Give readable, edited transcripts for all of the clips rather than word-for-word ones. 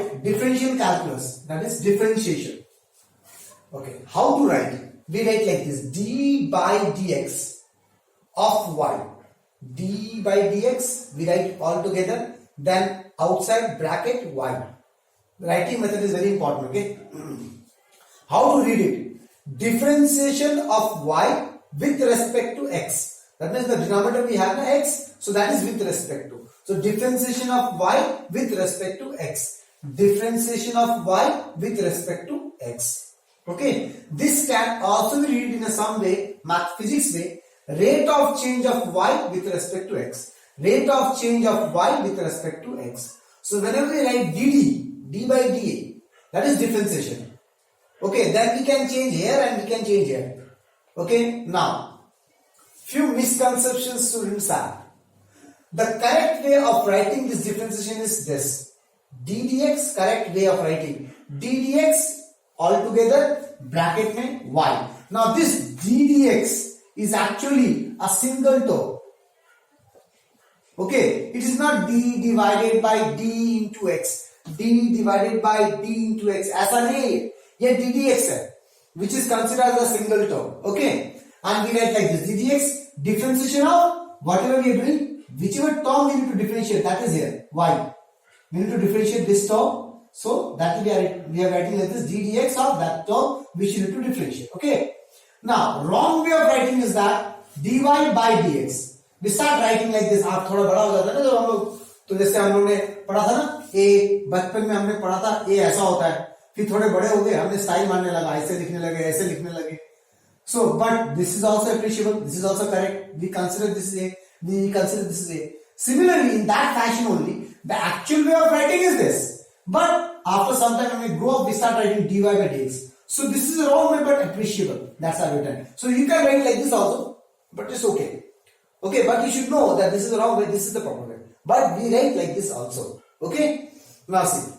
topic, differential calculus, that is differentiation. Okay, how to write? We write like this: d by dx of y. D by dx we write all together, then outside bracket y. Writing method is very important. Okay. How to read it? Differentiation of y with respect to x. That means the denominator we have x, so that is with respect to. So differentiation of y with respect to x. Differentiation of y with respect to x. Okay. This can also be read in a some way, math physics way. Rate of change of y with respect to x. Rate of change of y with respect to x. So whenever we write d by dA, that is differentiation. Okay, then we can change here and we can change here. Okay, now few misconceptions students have. The correct way of writing this differentiation is this: d dx, correct way of writing d dx all together bracket mein y. Now this d dx is actually a single term. Okay, it is not d divided by d into x. D divided by d into x. ऐसा नहीं है, ये d dx है, which is considered as a single term. Okay, and we write like this: d dx, differentiation of whatever we are doing, whichever term we need to differentiate, that is here y. We need to differentiate this term, so that we are writing like this: d dx of that term which you need to differentiate. Okay. Now wrong way of writing is that dy by dx. We start writing like this. आप थोड़ा बड़ा हो जाता है ना जब हम लोग, तो जैसे हम लोग ने पढ़ा था ना ए, बचपन में हमने पढ़ा था ए ऐसा होता है, फिर थोड़े बड़े हो गए हमने स्टाइल मारने लगा, ऐसे लिखने लगे, ऐसे लिखने लगे. So but this is also appreciable, this is also correct. We consider this is a, we consider this is a. Similarly, in that fashion only, the actual way of writing is this. But after some time when we grow up, we start writing dy by dx. So this is a wrong way but appreciable. That's our written. So you can write like this also, but it's okay. Okay, but you should know that this is the wrong way, this is the proper way. But we write like this also. Okay? Now see.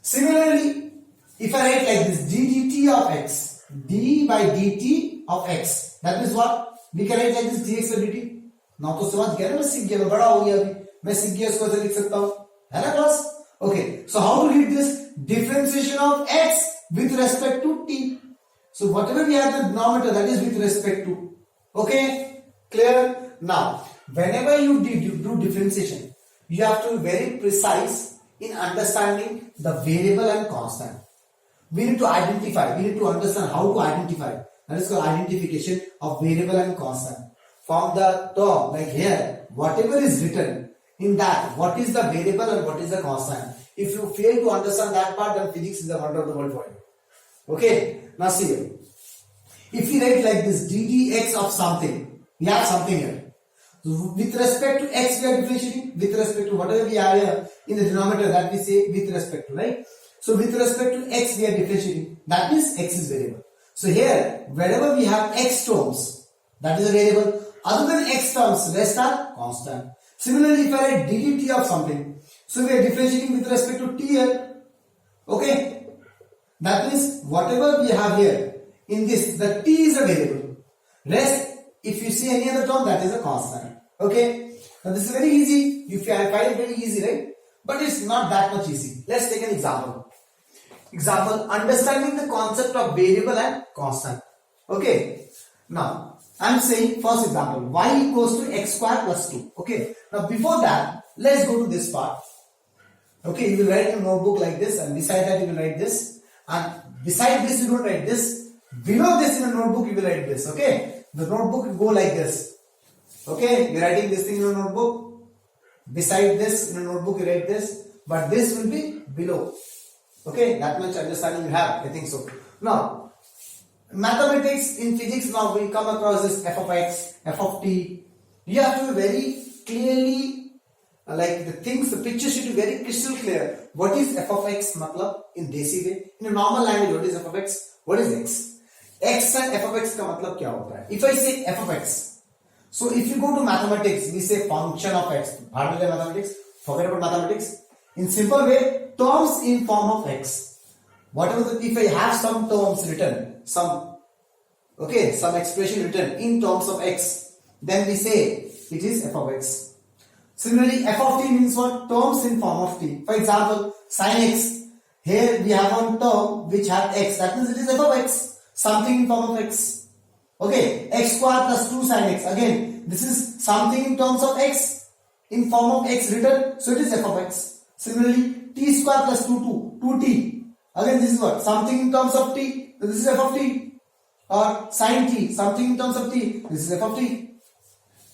Similarly, if I write like this: d dt of x, d by dt of x, that means what? We can write like this: dx by dt. Now तो समझ गया ना, मैं सीख गया, मैं बड़ा हो गया अभी, मैं सीख गया, इसको ऐसे लिख सकता हूँ, है ना class? Okay, so how to read this? Differentiation of x with respect to t. So whatever we have the denominator, that is with respect to. Okay, clear? Now, whenever you do differentiation, you have to be very precise in understanding the variable and constant. We need to identify, we need to understand how to identify. That is called identification of variable and constant. From the term, like here, whatever is written in that, what is the variable and what is the constant. If you fail to understand that part, then physics is a wonder of the world for you. Okay, now see here. If we write like this: d dx of something, we have something here. With respect to x, we are differentiating. With respect to whatever we have here in the denominator, that we say with respect to, right? So with respect to x, we are differentiating. That means x is variable. So here, wherever we have x terms, that is a variable. Other than x terms, rest are constant. Similarly, if I write dt of something, so we are differentiating with respect to t here. Okay? That means whatever we have here in this, the t is a variable. Rest, if you see any other term, that is a constant. Okay? Now this is very easy. You find it very easy, right? But it's not that much easy. Let's take an example. Example: understanding the concept of variable and constant. Okay? Now, I'm saying first example, y equals to x square plus 2. Okay? Now before that, let's go to this part. Okay, you will write in a notebook like this, and beside that you will write this, and beside this you don't write this. Below this in a notebook you will write this. Okay? The notebook will go like this. Okay, you're writing this thing in a notebook. Beside this in a notebook you write this, but this will be below. Okay, that much understanding you have, I think so. Now, mathematics in physics, now we come across this f of x, f of t. You have to be very clearly, like the things, the picture should be very crystal clear. What is f of x, matlab, in desi way? In a normal language, what is f of x? What is x? X and f of x का मतलब क्या होता है? If I say f of x, so if you go to mathematics, we say function of x. Hardly mathematics, forget about mathematics. In simple way, terms in form of x. Whatever, if I have some terms written, some expression written in terms of x, then we say it is f of x. Similarly, f of t means what? Terms in form of t. For example, sin x. Here we have one term which has x, that means it is f of x, something in form of x. Okay, x square plus 2 sin x. Again, this is something in terms of x, in form of x written, so it is f of x. Similarly, t square plus 2t. Again, this is what? Something in terms of t, so this is f of t. Or sin t, something in terms of t, this is f of t.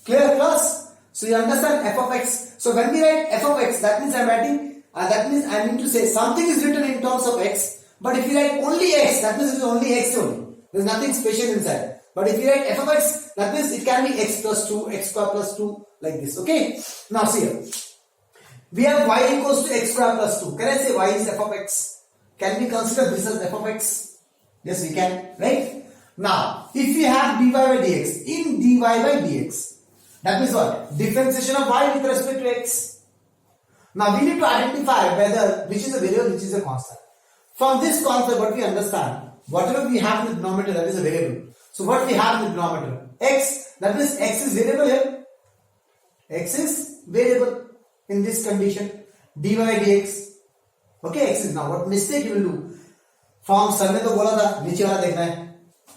Clear class? So you understand f of x. So when we write f of x, that means I am writing, I mean to say something is written in terms of x, but if you write only x, that means it is only x only. There is nothing special inside. But if you write f of x, that means it can be x plus 2, x square plus 2, like this. Okay? Now see here. We have y equals to x square plus 2. Can I say y is f of x? Can we consider this as f of x? Yes, we can. Right? Now, if we have dy by dx, in dy by dx, that means what? Differentiation of y with respect to x. Now, we need to identify whether which is a variable, which is a constant. From this concept, what we understand, whatever we have in the denominator, that is a variable. So what we have in the denominator? X, that means x is variable here. X is variable in this condition. dy by dx. Okay, x is, now what mistake you will do? From sir ने तो बोला था नीचे वाला देखना है.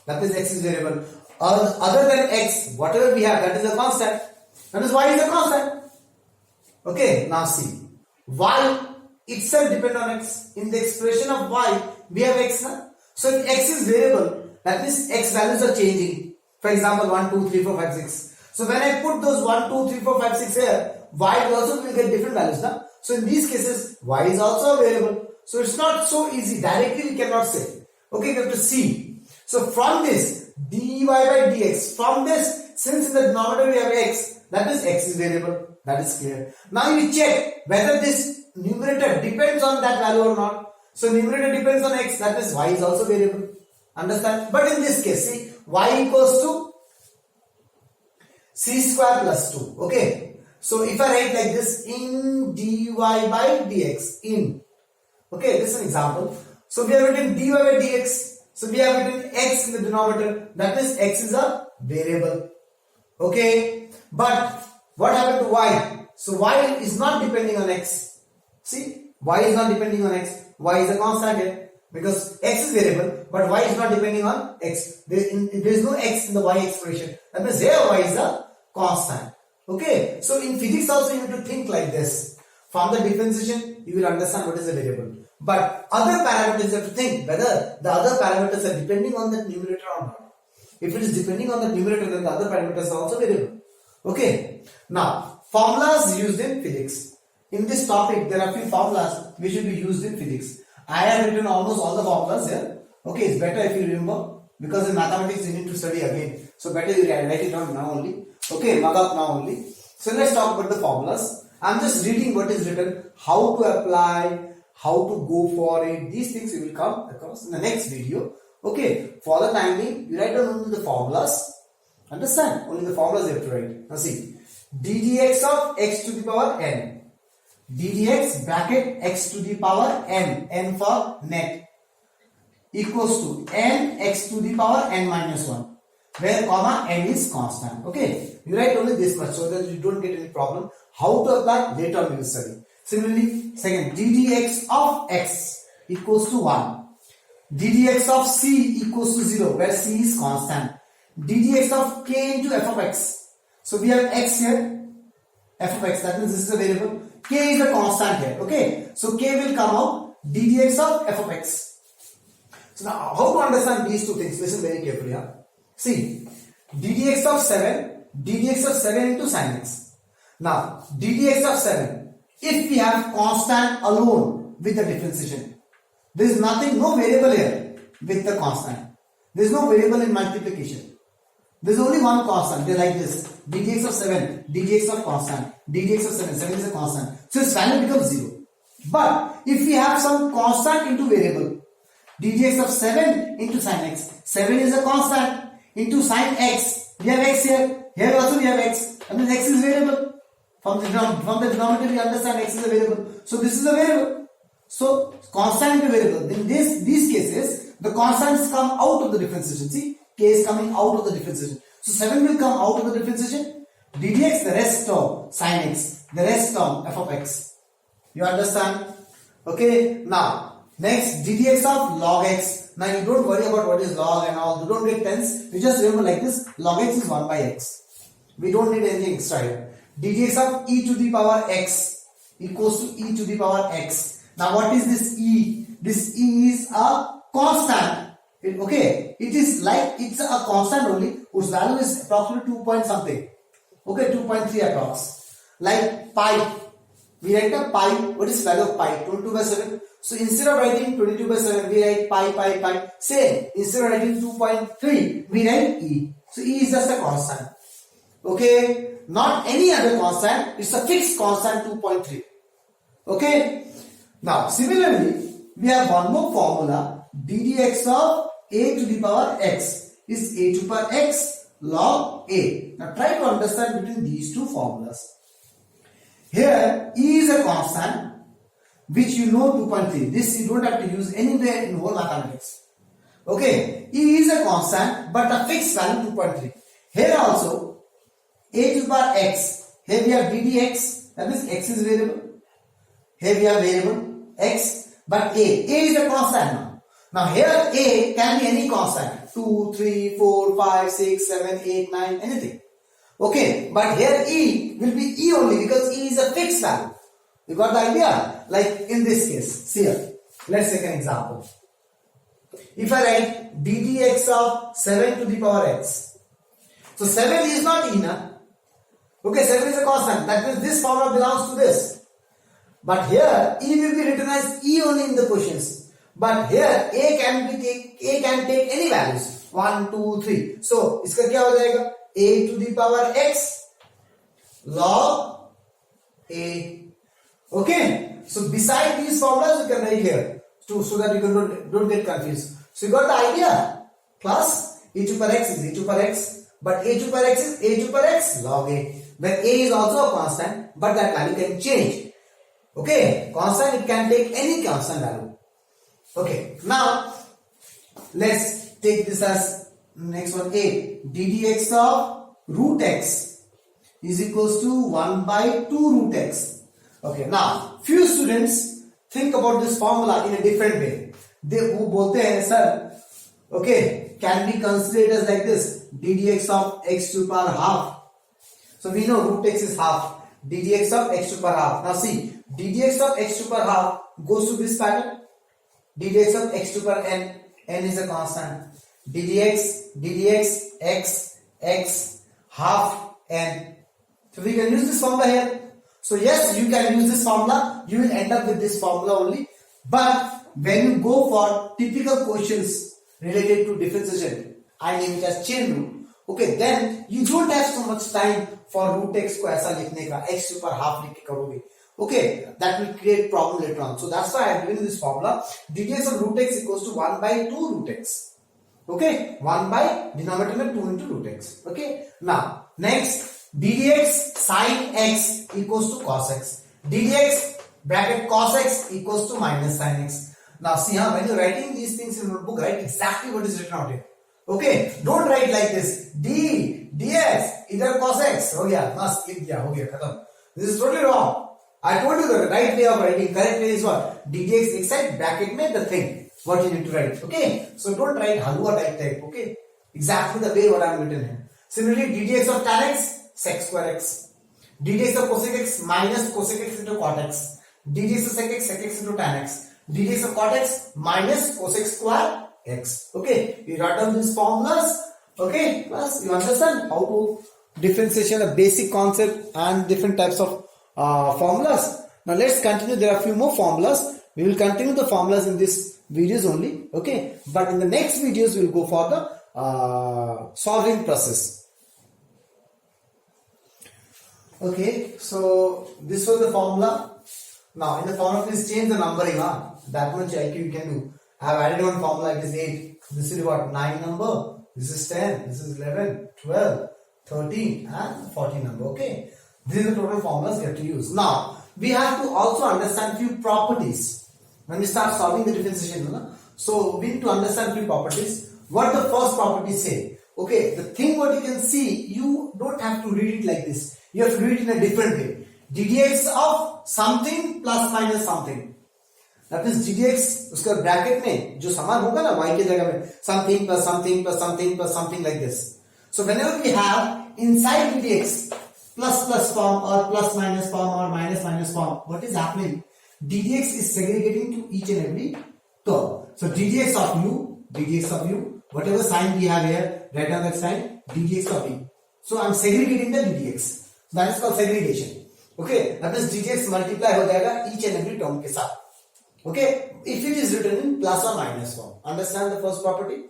That is x is variable. Other than x, whatever we have, that is a constant. That is y is a constant. Okay, now see. Y itself depend on x. In the expression of y, we have x. Huh? So if x is variable, that means x values are changing. For example, 1, 2, 3, 4, 5, 6. So when I put those 1, 2, 3, 4, 5, 6 here, y also will get different values. Huh? So in these cases, y is also a variable. So it's not so easy. Directly we cannot say. Okay, we have to see. So from this, dy by dx, from this, since in the denominator we have x, that means x is variable. That is clear. Now you check whether this numerator depends on that value or not. So numerator depends on x, that means y is also variable. Understand? But in this case, see, y equals to c square plus 2. Okay. So if I write like this, in dy by dx, in. Okay, this is an example. So we have written dy by dx. So we have written x in the denominator. That means x is a variable. Okay. But what happened to y? So y is not depending on x. See, y is not depending on x. Y is a constant here. Because x is variable, but y is not depending on x. There is no x in the y expression. That means here y is a constant. Okay. So in physics also you have to think like this. From the differentiation, you will understand what is a variable. But other parameters you have to think whether the other parameters are depending on that numerator or not. If it is depending on the numerator, then the other parameters are also variable. Okay. Now, formulas used in physics. In this topic, there are few formulas which should be used in physics. I have written almost all the formulas here. Okay, it's better if you remember, because in mathematics you need to study again. So better you can write it down now only. Okay, mug up now only. So let's talk about the formulas. I'm just reading what is written, how to apply, how to go for it. These things you will come across in the next video. Okay, for the time being, you write down only the formulas. Understand? Only the formulas you have to write. Now see, ddx of x to the power n. ddx bracket x to the power n, n for net, equals to n x to the power n minus 1, where comma n is constant. Okay, you write only this much so that you don't get any problem. How to apply, later on we will study. Similarly, second, ddx of x equals to 1. ddx of c equals to 0, where c is constant. ddx of k into f of x. So we have x here, f of x, that means this is a variable. K is a constant here. Okay, so k will come out ddx of f of x. So now how to understand these two things? Listen very carefully. Huh? See, ddx of 7 into sin x. Now ddx of 7, if we have constant alone with the differentiation, there is nothing, no variable here with the constant. There is no variable in multiplication. There is only one constant. They like this. ddx of 7, ddx of constant, ddx of 7 is a constant. So its value becomes 0. But if we have some constant into variable, ddx of 7 into sin x, 7 is a constant, into sin x, we have x here, here also we have x, I mean x is variable. From the denominator we understand x is a variable. So this is a variable. So constant into variable. In these cases, the constants come out of the differentiation. See, k is coming out of the differentiation. So 7 will come out of the differentiation. ddx, the rest term, sin x, the rest term, f of x. You understand? Okay. Now, Next, ddx of log x. Now you don't worry about what is log and all. You don't get tense. You just remember like this. Log x is 1 by x. We don't need anything extra here. ddx of e to the power x equals to e to the power x. Now what is this e? This e is a constant. Okay, it is like it's a constant only whose value is approximately 2 point something. Okay, 2.3 approx. Like pi. We write a pi. What is value of pi? 22 by 7. So instead of writing 22 by 7, we write pi. Same. Instead of writing 2.3, we write e. So e is just a constant. Okay, not any other constant. It's a fixed constant 2.3. Okay. Now similarly, we have one more formula. ddx of a to the power x is a to the power x log a. Now try to understand between these two formulas. Here e is a constant which you know 2.3. This you don't have to use anywhere in whole mathematics. Okay, e is a constant but a fixed value 2.3. Here also a to the power x. Here we have ddx, that means x is variable. Here we have variable x, but a is a constant now. Now here a can be any constant, 2, 3, 4, 5, 6, 7, 8, 9, anything. Okay, but here e will be e only because e is a fixed value. You got the idea? Like in this case, see here. Let's take an example. If I write ddx of 7 to the power x. So 7 is not e na. Okay, 7 is a constant. That means this formula belongs to this. But here e will be written as e only in the questions. But here a can take any values 1, 2, 3. So इसका क्या हो जाएगा? A to the power x log a. Okay. So beside these formulas you can write here so that you don't get confused. So you got the idea? Plus e to power x is e to power x, but a to power x is a to power x log a. When a is also a constant, but that value can change. Okay, constant, it can take any constant value. Okay, now let's take this as next one. A ddx of root x is equals to 1 by 2 root x. Okay, now few students think about this formula in a different way. They who bolte hain sir, okay, can be considered as like this: ddx of x to the power half. So we know root x is half. ddx of x to the power half. Now see, ddx of x to the power half goes to this pattern. ddx of x to the power n, n is a constant. ddx x half n. So we can use this formula here. So yes, you can use this formula. You will end up with this formula only. But when you go for typical questions related to differentiation, I name it as chain rule. Okay, then you don't have so much time for root x को ऐसा लिखने का, x to the power half लिख के करोगे. Okay, that will create problem later on. So that's why I have given this formula. ddx of root x equals to 1 by 2 root x. Okay, 1 by denominator में 2 into root x. Okay, now next ddx sin x equals to cos x. ddx bracket cos x equals to minus sin x. Now see here, when you're writing these things in notebook, write exactly what is written out here. Okay, don't write like this. dx इधर cos x हो गया, बस लिख दिया, हो गया, खत्म. This is totally wrong. I told you the right way of writing. Correct way is what? ddx inside bracket में the thing. What you need to write. Okay, so don't write halwa type. Okay, exactly the way what I am written here. Similarly, ddx of tan x sec square x. ddx of cosec x minus cosec x into cot x. ddx of sec x into tan x. ddx of cot x minus cosec square x. Okay, you write down these formulas. Okay, plus you understand how to differentiation, a basic concept and different types of formulas. Now let's continue. There are a few more formulas. We will continue the formulas in this videos only. Okay, but in the next videos we will go for the solving process. Okay, so this was the formula. Now in the formula, please change the numbering. That much IQ you can do. I have added one formula. It is 8. This is what? 9 number. This is 10. This is 11, 12, 13 and 14 number. Okay. These are the total formulas we have to use. Now, we have to also understand few properties. When we start solving the differentiation, so we need to understand few properties. What the first property say? Okay, the thing what you can see, you don't have to read it like this. You have to read it in a different way. ddx of something plus minus something. That means ddx उसका bracket में जो समान होगा ना y की जगह में something plus something plus something plus something like this. So whenever we have inside ddx plus form or plus minus form or minus form, what is happening? ddx is segregating to each and every term. So ddx of u, whatever sign we have here, write down that sign ddx of v. So I am segregating the ddx. So that is called segregation. Okay, that means ddx multiply हो जाएगा each and every term के साथ. Okay, if it is written in plus or minus form. Understand the first property?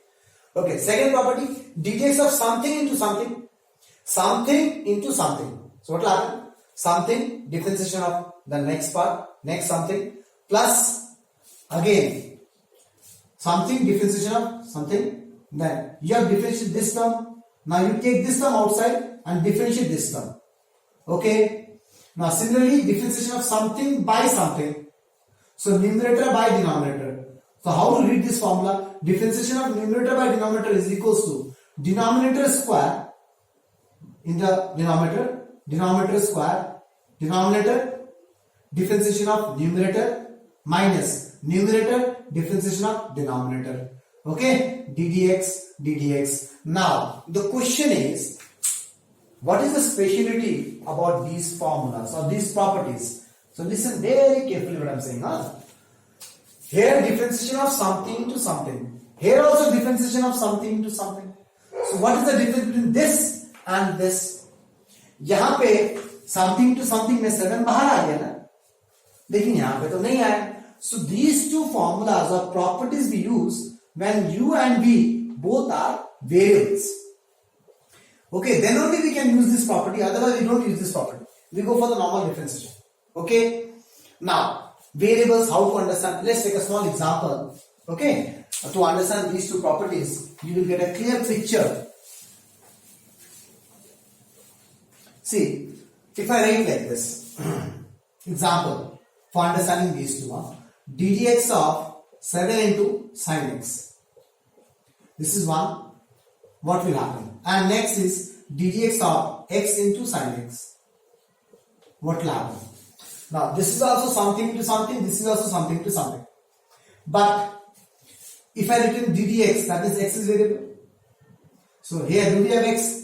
Okay, second property, ddx of something into something. Something into something. So what will happen? Something, differentiation of the next part, next something, plus again something, differentiation of something. Then you have differentiate this term. Now you take this term outside and differentiate this term. Okay. Now similarly, differentiation of something by something. So numerator by denominator. So how to read this formula? Differentiation of numerator by denominator is equals to denominator square in the denominator square, denominator differentiation of numerator minus numerator differentiation of denominator. Okay, ddx. Now the question is, what is the speciality about these formulas or these properties? So listen very carefully what I am saying. Here differentiation of something into something. Here also differentiation of something into something. So what is the difference between this and this? यहाँ पे something to something में 7 बाहर आ गया ना, लेकिन यहाँ पे तो नहीं आया. So these two formulas or properties we use when u and v both are variables. Okay, then only we can use this property. Otherwise we don't use this property. We go for the normal differentiation. Okay. Now variables, how to understand? Let's take a small example. Okay, to understand these two properties, you will get a clear picture. See, if I write like this, example for understanding these two, ddx of 7 into sin x. This is one. What will happen? And next is ddx of x into sin x. What will happen? Now this is also something into something, this is also something to something. But if I written ddx, that is x is variable. So here do we have x?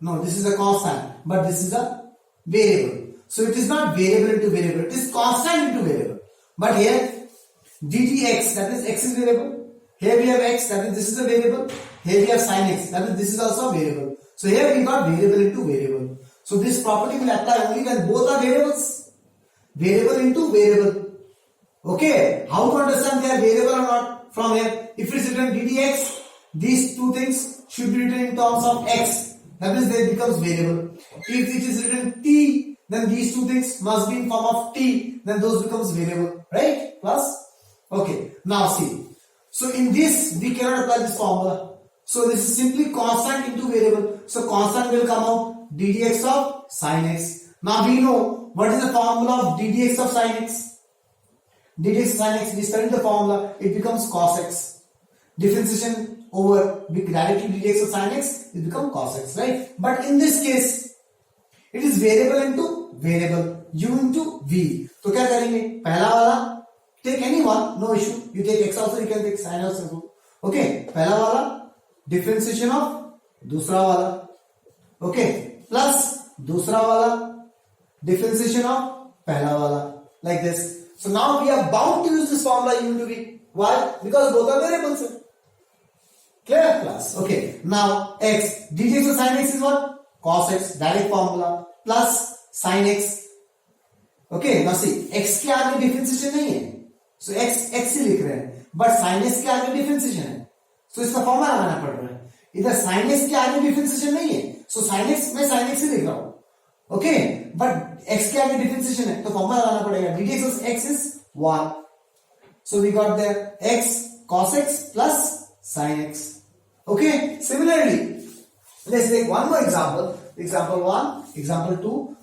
No, this is a constant, but this is a variable. So it is not variable into variable, it is constant into variable. But here ddx, that is x is variable. Here we have x, that is this is a variable. Here we have sin x, that is this is also a variable. So here we got variable into variable. So this property will apply only when both are variables. Variable into variable. Okay, how to understand they are variable or not? From here, if it is written ddx, these two things should be written in terms of x. That means they becomes variable. If it is written t, then these two things must be in form of t, then those becomes variable, right? Plus, okay. Now see, so in this we cannot apply this formula. So this is simply constant into variable. So constant will come out ddx of sin x. Now we know what is the formula of ddx of sin x. Ddx of sin x, we studied the formula, it becomes cos x. Differentiation over directly ddx of sin x, it becomes cos x, right? But in this case, it is variable into variable, u into v. तो क्या करेंगे? पहला वाला take any one, no issue. You take x also, you can take sin also. Okay, पहला वाला differentiation of दूसरा वाला, okay, plus दूसरा वाला differentiation of पहला वाला, like this. So now we are bound to use this formula u into v. Why? Because both are variables. Clear class? Okay. Now x, ddx of sin x is what? Cos x, direct formula, plus sin x. Okay. Now see, x के आगे differentiation नहीं है. So x ही लिख रहे हैं. But sin x के आगे differentiation है. So इसका फॉर्मूला लगाना पड़ रहा है. इधर sin x के आगे differentiation नहीं है. So sin x मैं sin x ही लिख रहा हूँ. Okay. But x के आगे differentiation है. तो फॉर्मूला लगाना पड़ेगा. ddx of x is 1. So we got there x cos x plus sin x. Okay. Similarly, let's take one more example. Example 1, example 2,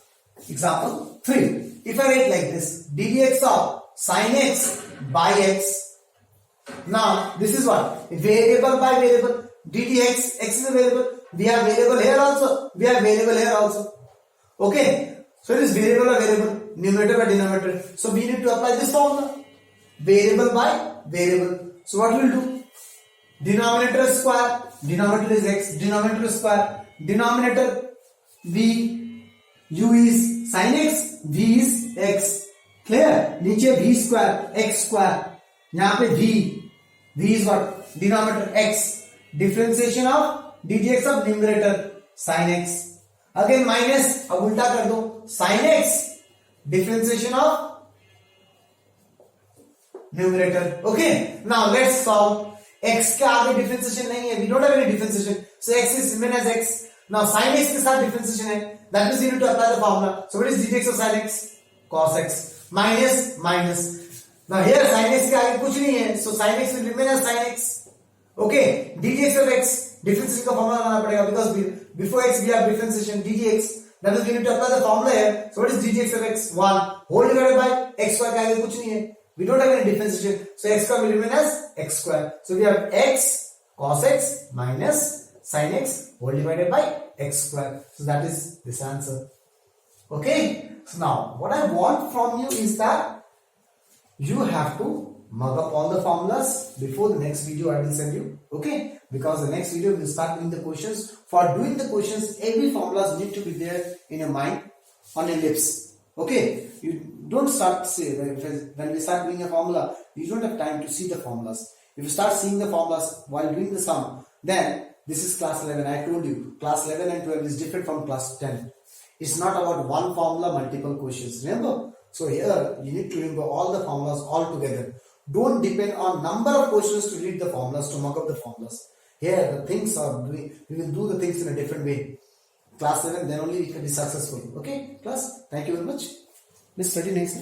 example 3. If I write like this, ddx of sin x by x. Now this is what? Variable by variable. ddx, x is a variable. We have variable here also. We have variable here also. Okay. So it is variable by variable. Numerator by denominator. So we need to apply this formula. variable by variable. So what we will do? Denominator square, denominator is x, denominator square, denominator v, u is sin x, v is x. Clear? नीचे v square, x square, यहाँ पे v is what? Denominator x, differentiation of dx of numerator sin x. Again minus, अब उल्टा कर दो, sin x, differentiation of numerator. Okay, now let's solve. x के आगे differentiation नहीं है, we don't have any differentiation, so x is remain as x. Now sin x के साथ differentiation है, that means you need to apply the formula. So what is dx of sin x? Cos x minus minus. Now here sin x के आगे कुछ नहीं है, so sin x will remain as sin x. Okay, dx of x, differentiation का formula लगाना पड़ेगा because before x we have differentiation dx. That means we need to apply the formula here. So what is dx of x? 1 whole divided by x square के आगे कुछ नहीं है. We don't have any differentiation, so x square will remain as x square. So we have x cos x minus sin x whole divided by x square. So that is this answer. Okay. So now what I want from you is that you have to mug up all the formulas before the next video I will send you. Okay. Because the next video will start doing the questions. For doing the questions, every formulas need to be there in your mind on a lips. Okay. You don't start say when we start doing a formula, you don't have time to see the formulas. If you start seeing the formulas while doing the sum, then this is class 11. I told you class 11 and 12 is different from class 10. It's not about one formula, multiple questions. Remember? So here you need to remember all the formulas all together. Don't depend on number of questions to read the formulas, to mock up the formulas. Here the things are we will do the things in a different way. Class 11, then only we can be successful. Okay, class. Thank you very much. Let's study next.